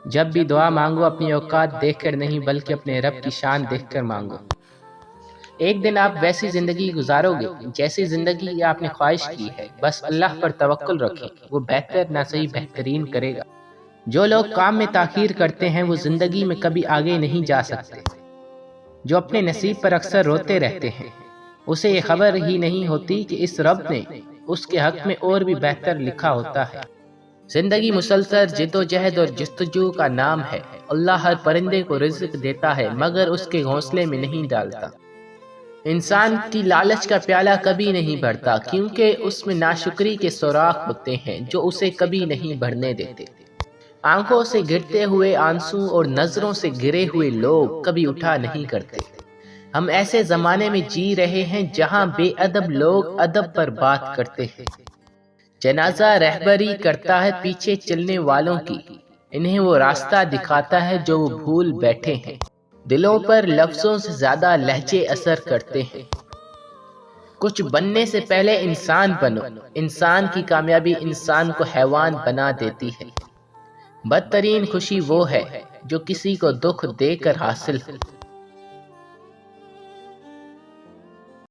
جب بھی دعا مانگو اپنی اوقات دیکھ کر نہیں بلکہ اپنے رب کی شان دیکھ کر مانگو۔ ایک دن آپ ویسی زندگی گزارو گے جیسی زندگی آپ نے خواہش کی ہے۔ بس اللہ پر توکل رکھیں، وہ بہتر نہ صحیح بہترین کرے گا۔ جو لوگ کام میں تاخیر کرتے ہیں وہ زندگی میں کبھی آگے نہیں جا سکتے۔ جو اپنے نصیب پر اکثر روتے رہتے ہیں اسے یہ خبر ہی نہیں ہوتی کہ اس رب نے اس کے حق میں اور بھی بہتر لکھا ہوتا ہے۔ زندگی مسلسل جد و جہد اور جستجو کا نام ہے۔ اللہ ہر پرندے کو رزق دیتا ہے مگر اس کے گھونسلے میں نہیں ڈالتا۔ انسان کی لالچ کا پیالہ کبھی نہیں بھرتا کیونکہ اس میں ناشکری کے سوراخ ہوتے ہیں جو اسے کبھی نہیں بھرنے دیتے۔ آنکھوں سے گرتے ہوئے آنسو اور نظروں سے گرے ہوئے لوگ کبھی اٹھا نہیں کرتے۔ ہم ایسے زمانے میں جی رہے ہیں جہاں بے ادب لوگ ادب پر بات کرتے ہیں۔ جنازہ رہبری کرتا ہے پیچھے چلنے والوں کی، انہیں وہ راستہ دکھاتا ہے جو وہ بھول بیٹھے ہیں۔ دلوں پر لفظوں سے زیادہ لہجے اثر کرتے ہیں۔ کچھ بننے سے پہلے انسان بنو، انسان کی کامیابی انسان کو حیوان بنا دیتی ہے۔ بدترین خوشی وہ ہے جو کسی کو دکھ دے کر حاصل ہو۔